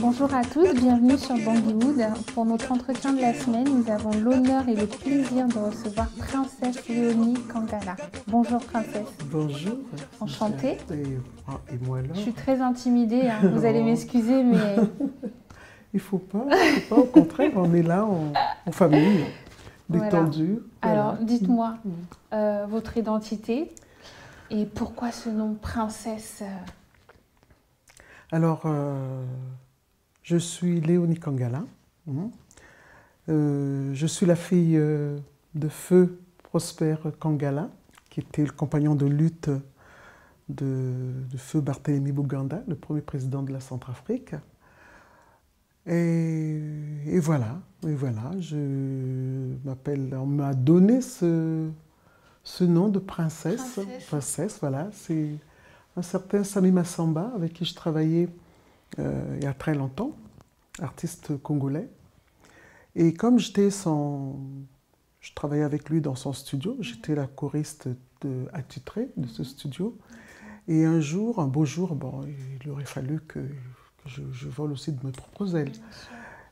Bonjour à tous, bienvenue sur Banghywood. Pour notre entretien de la semaine, nous avons l'honneur et le plaisir de recevoir Princesse Léonie Kangala. Bonjour Princesse. Bonjour. Enchantée. Et moi là. Je suis très intimidée, hein. Vous allez m'excuser, mais... Il faut pas, au contraire, on est là en famille, détendue. Voilà. Alors, dites-moi votre identité et pourquoi ce nom Princesse Alors, je suis Léonie Kangala. Je suis la fille de Feu Prosper Kangala, qui était le compagnon de lutte de Feu Barthélemy Buganda, le premier président de la Centrafrique. Et voilà, on m'a donné ce nom de princesse. Princesse, voilà, c'est un certain Sami Massamba, avec qui je travaillais il y a très longtemps, artiste congolais. Et comme je travaillais avec lui dans son studio, j'étais la choriste attitrée de ce studio. Et un beau jour, bon, il aurait fallu que je vole aussi de mes propres ailes.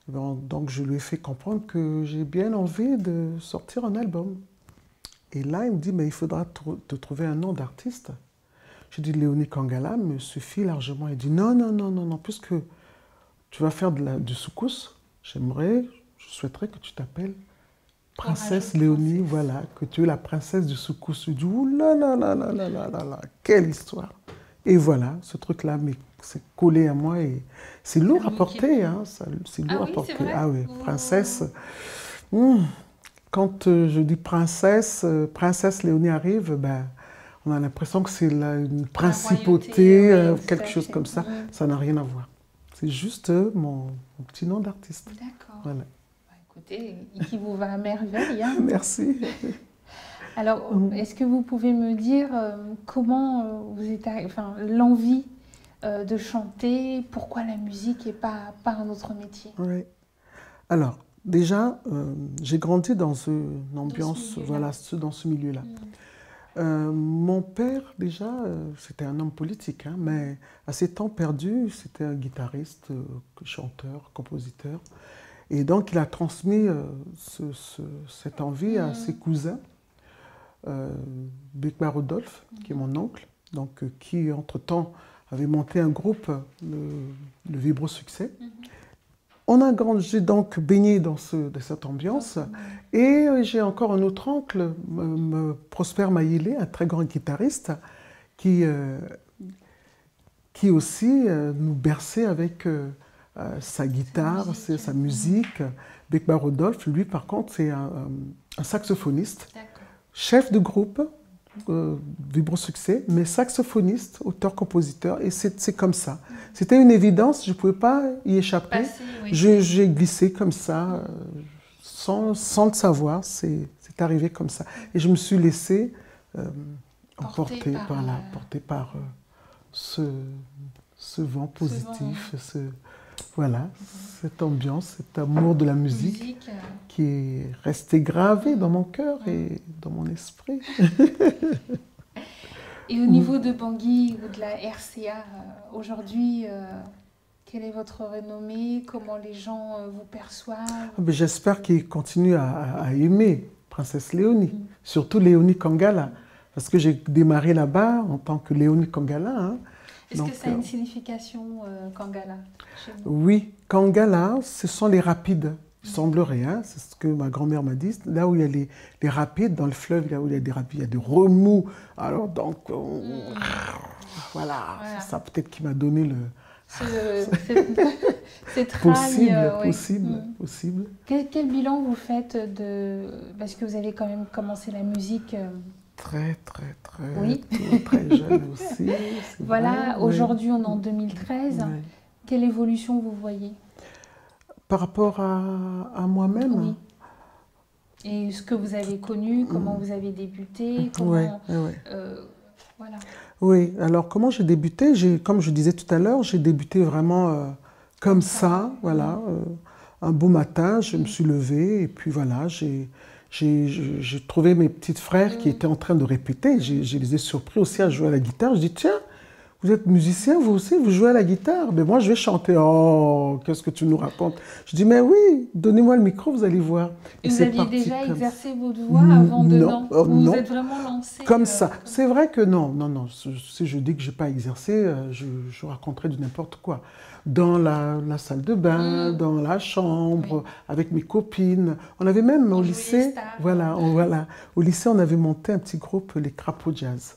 Bon, donc je lui ai fait comprendre que j'ai bien envie de sortir un album. Et là, il me dit, mais il faudra te trouver un nom d'artiste. J'ai dit, Léonie Kangala me suffit largement. Il dit, non, puisque tu vas faire du soukous, je souhaiterais que tu t'appelles Princesse Léonie, voilà, que tu es la princesse du soukous. Je dis, ouh là, quelle histoire. Et voilà, ce truc-là, mais c'est collé à moi et c'est lourd à porter, hein, c'est lourd à porter. Ah oui, princesse. Quand je dis princesse Léonie arrive, ben, on a l'impression que c'est une principauté, quelque chose comme ça. Ça n'a rien à voir. C'est juste mon petit nom d'artiste. D'accord. Voilà. Bah, écoutez, qui vous va à merveille. Hein. Merci. Alors, est-ce que vous pouvez me dire comment vous êtes arrivé, enfin, l'envie de chanter, pourquoi la musique et pas un autre métier? Oui. Alors, déjà, j'ai grandi dans une ambiance, dans ce milieu-là. Mon père, déjà, c'était un homme politique, hein, mais à ses temps perdus, c'était un guitariste, chanteur, compositeur. Et donc, il a transmis cette envie à ses cousins. Bekba Rodolphe, qui est mon oncle, donc, qui, entre-temps, avait monté un groupe, le Vibro Succès. J'ai donc baigné dans cette ambiance. Et j'ai encore un autre oncle, Prosper Mayele, un très grand guitariste, qui aussi nous berçait avec sa guitare, sa musique. Bekba Rodolphe, lui, par contre, c'est un saxophoniste, chef de groupe, Vibro Succès, mais saxophoniste, auteur-compositeur, et c'est comme ça. C'était une évidence, je ne pouvais pas y échapper. J'ai glissé comme ça, sans le savoir, c'est arrivé comme ça. Et je me suis laissée emporter par ce vent positif, voilà, cette ambiance, cet amour de la musique qui est resté gravé dans mon cœur et dans mon esprit. Et au niveau de Bangui ou de la RCA, aujourd'hui, quelle est votre renommée? Comment les gens vous perçoivent? J'espère qu'ils continuent à aimer Princesse Léonie, surtout Léonie Kangala, parce que j'ai démarré là-bas en tant que Léonie Kangala. Hein. Est-ce que ça a une signification, Kangala, chez vous? Oui, Kangala, ce sont les rapides, il semblerait, hein, c'est ce que ma grand-mère m'a dit. Là où il y a les rapides, dans le fleuve, là où il y a des rapides, il y a des remous. Alors donc, voilà, c'est ça peut-être qui m'a donné le... cette possible. Quel bilan vous faites parce que vous avez quand même commencé la musique très jeune aussi. Voilà, aujourd'hui on est en 2013. Oui. Quelle évolution vous voyez? Par rapport à moi-même? Oui. Et ce que vous avez connu, comment vous avez débuté, comment... voilà. Oui, alors comment j'ai débuté? Comme je disais tout à l'heure, j'ai débuté vraiment comme ça, voilà. Un beau matin, je me suis levée et puis voilà, j'ai trouvé mes petits frères qui étaient en train de répéter. Je les ai surpris aussi à jouer à la guitare. Je dis, tiens, vous êtes musicien, vous aussi, vous jouez à la guitare. Mais moi, je vais chanter. Oh, qu'est-ce que tu nous racontes? Je dis, mais oui, donnez-moi le micro, vous allez voir. Et vous aviez déjà exercé votre voix avant de non? Vous êtes vraiment lancé comme ça. C'est vrai que non. Si je dis que je n'ai pas exercé, je raconterai du n'importe quoi. Dans la salle de bain, dans la chambre, avec mes copines. On avait même au lycée, voilà, au lycée, on avait monté un petit groupe, les Crapauds Jazz.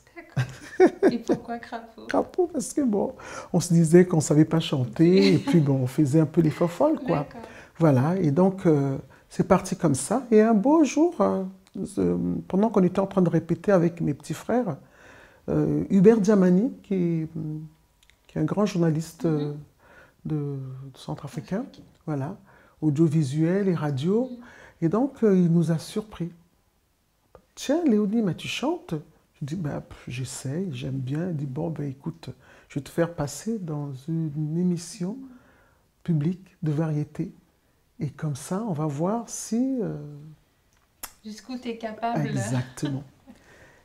Et pourquoi Crapaud? Crapaud, parce que bon, on se disait qu'on ne savait pas chanter, et puis bon, on faisait un peu les fofolles, quoi. Voilà, et donc c'est parti comme ça. Et un beau jour, pendant qu'on était en train de répéter avec mes petits frères, Hubert Diamani, qui est un grand journaliste de centrafricain, voilà, audiovisuel et radio, et donc il nous a surpris. Tiens, Léonie, mais tu chantes? Je dis, bah, j'essaye, j'aime bien. Il dit, bon, ben, écoute, je vais te faire passer dans une émission publique de variété. Et comme ça, on va voir si... jusqu'où tu es capable. Exactement.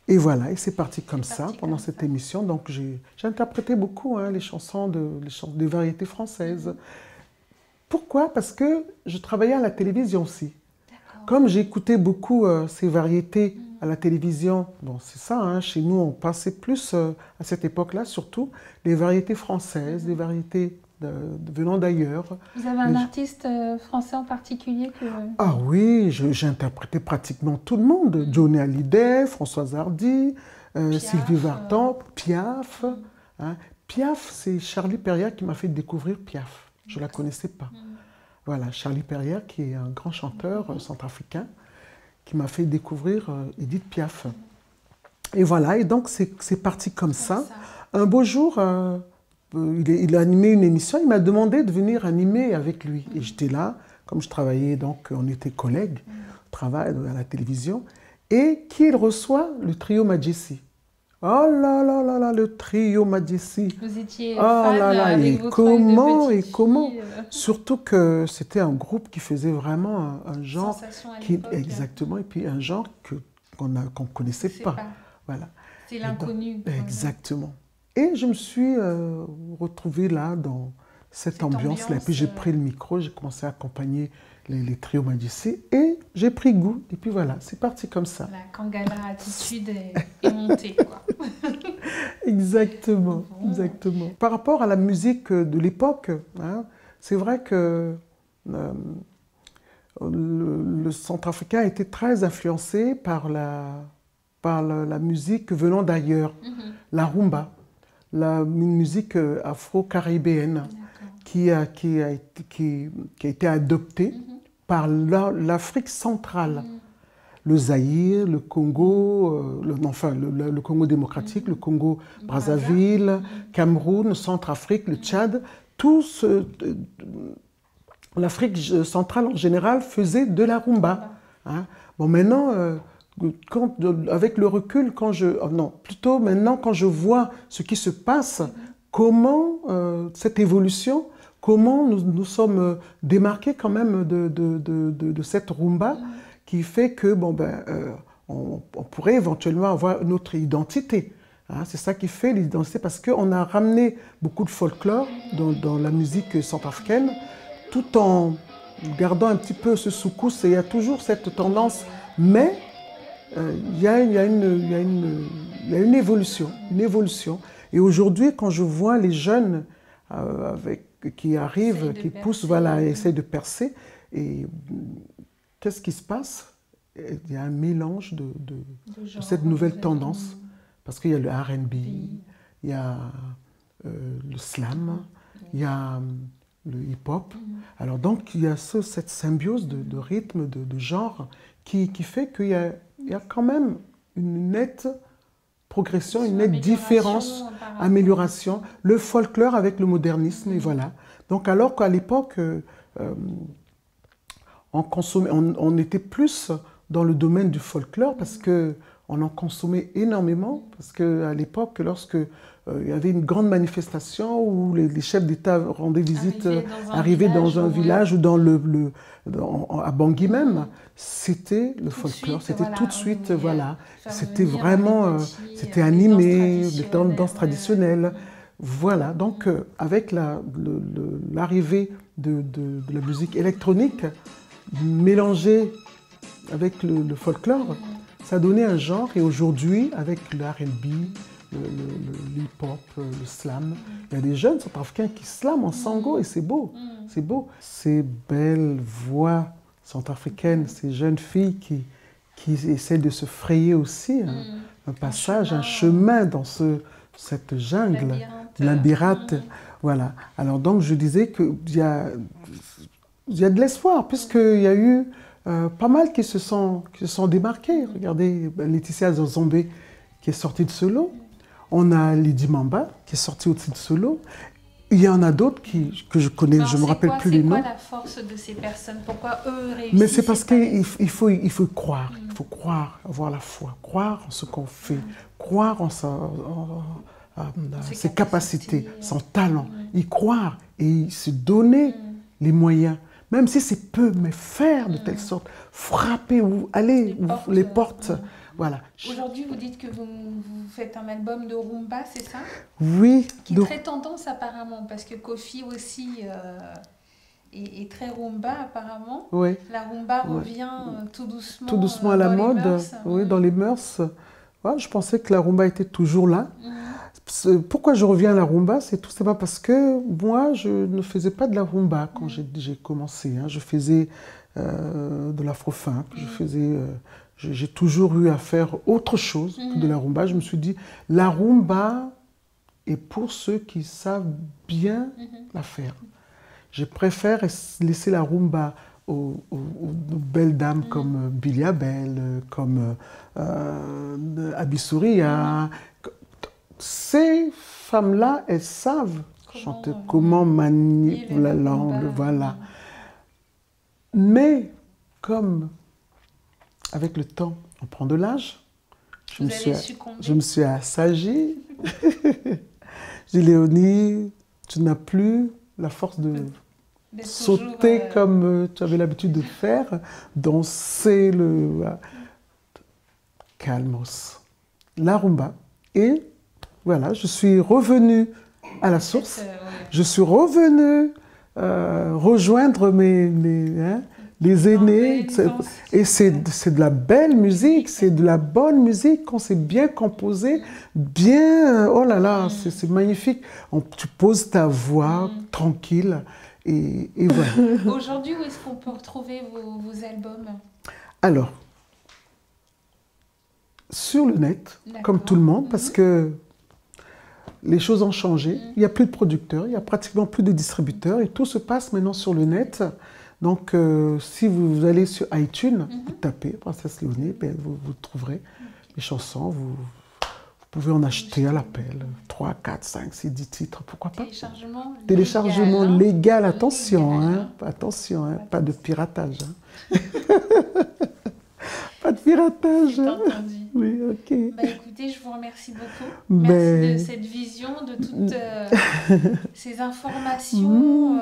Et voilà, et c'est parti comme ça pendant cette émission. Donc, j'ai interprété beaucoup les chansons des variétés françaises. Pourquoi? Parce que je travaillais à la télévision aussi. Comme j'écoutais beaucoup ces variétés à la télévision, bon, c'est ça, chez nous, on passait plus, à cette époque-là, surtout, les variétés françaises, les variétés venant d'ailleurs. Vous avez un artiste français en particulier que... Ah oui, j'ai interprété pratiquement tout le monde. Johnny Hallyday, Françoise Hardy, Sylvie Vartan, Piaf. Piaf, c'est Charlie Perrier qui m'a fait découvrir Piaf. Je ne la connaissais pas. Voilà, Charlie Perrier, qui est un grand chanteur centrafricain, qui m'a fait découvrir Edith Piaf. Et voilà, et donc c'est parti comme ça. Un beau jour, il a animé une émission, il m'a demandé de venir animer avec lui. Et j'étais là, comme je travaillais, donc on était collègues, on travaille à la télévision. Et qui il reçoit? Le trio Madjessi. Oh là là là là, le trio Madjessi. Vous étiez fan avec votre comment Surtout que c'était un groupe qui faisait vraiment un genre exactement, et puis un genre qu'on ne connaissait pas. Voilà. C'est l'inconnu. Exactement. Et je me suis retrouvée là dans cette ambiance-là. Et puis j'ai pris le micro, j'ai commencé à accompagner les trios Madjessi et j'ai pris goût. Et puis voilà, c'est parti comme ça. La Kangala attitude est montée, quoi. Exactement, exactement. Par rapport à la musique de l'époque, c'est vrai que le centrafricain a été très influencé par la musique venant d'ailleurs, la rumba, une musique afro-caribéenne qui a été adoptée par l'Afrique centrale. Le Zaïre, le Congo, le Congo démocratique, le Congo Brazzaville, Cameroun, Centrafrique, le Tchad, l'Afrique centrale en général faisait de la rumba. Bon, maintenant, avec le recul, maintenant quand je vois ce qui se passe, comment cette évolution, comment nous sommes démarqués quand même de cette rumba, qui fait que on pourrait éventuellement avoir une autre identité. C'est ça qui fait l'identité, parce qu'on a ramené beaucoup de folklore dans la musique centrafricaine, tout en gardant un petit peu ce soukous, et il y a toujours cette tendance, mais il y a une évolution, Et aujourd'hui, quand je vois les jeunes qui arrivent, qui poussent, essayent de percer, et qu'est-ce qui se passe? Il y a un mélange de cette nouvelle tendance. Parce qu'il y a le R&B, il y a le slam, il y a le hip-hop. Alors donc, il y a cette symbiose de rythme, de genre, qui fait qu'il y a quand même une nette progression, une nette différence, amélioration. Le folklore avec le modernisme, et voilà. Donc alors qu'à l'époque, on était plus dans le domaine du folklore, parce qu'on en consommait énormément, parce qu'à l'époque, lorsque il y avait une grande manifestation où les chefs d'État rendaient visite, arrivaient dans un village ou à Bangui même, c'était le folklore, c'était tout de suite, voilà. C'était vraiment, c'était animé, des danses traditionnelles. Voilà, donc avec l'arrivée de la musique électronique mélangée avec le folklore, ça a donné un genre. Et aujourd'hui, avec le R&B, le hip-hop, le slam, il y a des jeunes centrafricains qui slament en sango et c'est beau, c'est beau. Ces belles voix centrafricaines, ces jeunes filles qui essaient de se frayer aussi un passage, un chemin dans cette jungle, labyrinthe. Voilà. Alors donc je disais qu'il y a de l'espoir, puisqu'il y a eu pas mal qui se sont démarqués. Regardez Laetitia Zombé qui est sortie de ce lot. On a Lydie Mamba qui est sortie aussi de ce lot. Il y en a d'autres que je connais, je ne me rappelle plus les noms. C'est quoi la force de ces personnes? Pourquoi eux réussissent? Mais c'est parce qu'il faut croire. Il faut croire, avoir la foi, croire en ce qu'on fait, croire en ses capacités, son talent, y croire et se donner les moyens. Même si c'est peu, mais faire de telle sorte, frapper ou aller les portes. Voilà. Aujourd'hui, vous dites que vous faites un album de rumba, c'est ça? Oui. Qui est très tendance apparemment, parce que Kofi aussi est très rumba apparemment. Oui. La rumba revient tout doucement. Tout doucement à la mode, oui, dans les mœurs. Ouais, je pensais que la rumba était toujours là. Pourquoi je reviens à la rumba? C'est tout simplement parce que moi, je ne faisais pas de la rumba quand j'ai commencé. Je faisais de l'afro-funk, j'ai toujours eu à faire autre chose que de la rumba. Je me suis dit, la rumba est pour ceux qui savent bien la faire. Je préfère laisser la rumba aux belles dames comme Billy Abel, comme Abissouria. Ces femmes-là, elles savent chanter, comment manier la langue, voilà. Mais comme avec le temps, on prend de l'âge, je me suis assagie. Je dis, Léonie, tu n'as plus la force de sauter comme tu avais l'habitude de faire, danser calmos, la rumba. Et voilà, je suis revenue à la source. Je suis revenue rejoindre les aînés. Et c'est de la belle musique, c'est de la bonne musique quand c'est bien composé, bien... Oh là là, c'est magnifique. Tu poses ta voix tranquille et voilà. Aujourd'hui, où est-ce qu'on peut retrouver vos albums? Alors, sur le net, comme tout le monde, parce que les choses ont changé. Il n'y a plus de producteurs, il n'y a pratiquement plus de distributeurs et tout se passe maintenant sur le net. Donc, si vous allez sur iTunes, vous tapez Princesse Léonie, ben, vous trouverez les chansons. Vous pouvez en acheter à l'appel. 3, 4, 5, 6, 10 titres, pourquoi pas? Téléchargement légal, attention, attention, pas de piratage. Pas de piratage. Entendu. Oui, ok. Bah, écoutez, je vous remercie beaucoup. Merci de cette vision, de toutes ces informations.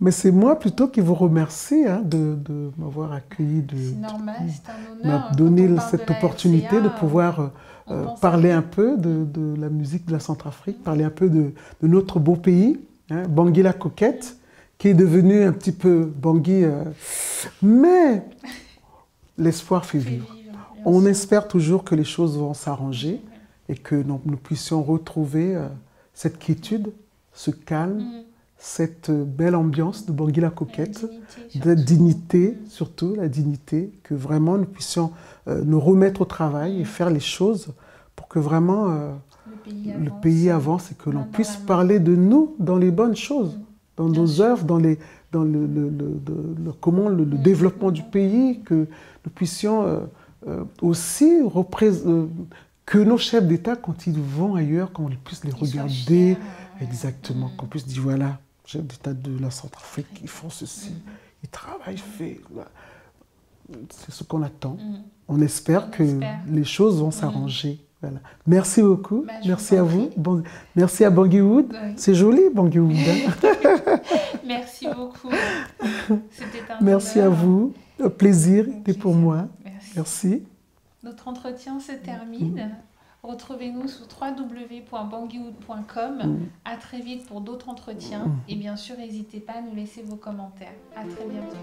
Mais c'est moi plutôt qui vous remercie de m'avoir accueilli, c'est normal, c'est un honneur. M'a donné cette opportunité de pouvoir parler un peu de la musique de la Centrafrique, parler un peu de notre beau pays, Bangui la coquette, qui est devenu un petit peu Bangui, mais l'espoir fait vivre. On espère toujours que les choses vont s'arranger et que nous puissions retrouver cette quiétude, ce calme, cette belle ambiance de Bangui la coquette, de dignité, surtout la dignité, que vraiment nous puissions nous remettre au travail et faire les choses pour que vraiment le pays avance et que l'on puisse parler de nous dans les bonnes choses, dans nos œuvres, dans le développement du pays, que nous puissions aussi que nos chefs d'État, quand ils vont ailleurs, qu'on puisse les regarder, exactement, qu'on puisse dire voilà, chefs d'État de la Centrafrique, ils font ceci, ils travaillent, c'est ce qu'on attend. On espère que les choses vont s'arranger. Voilà. Merci beaucoup, merci à vous, merci à Bangui Wood, c'est joli Bangui Wood. Merci beaucoup, c'était un merci honneur. À vous, plaisir était pour moi. Merci. Notre entretien se termine. Retrouvez-nous sur www.bangiewood.com. À très vite pour d'autres entretiens. Et bien sûr, n'hésitez pas à nous laisser vos commentaires. À très bientôt.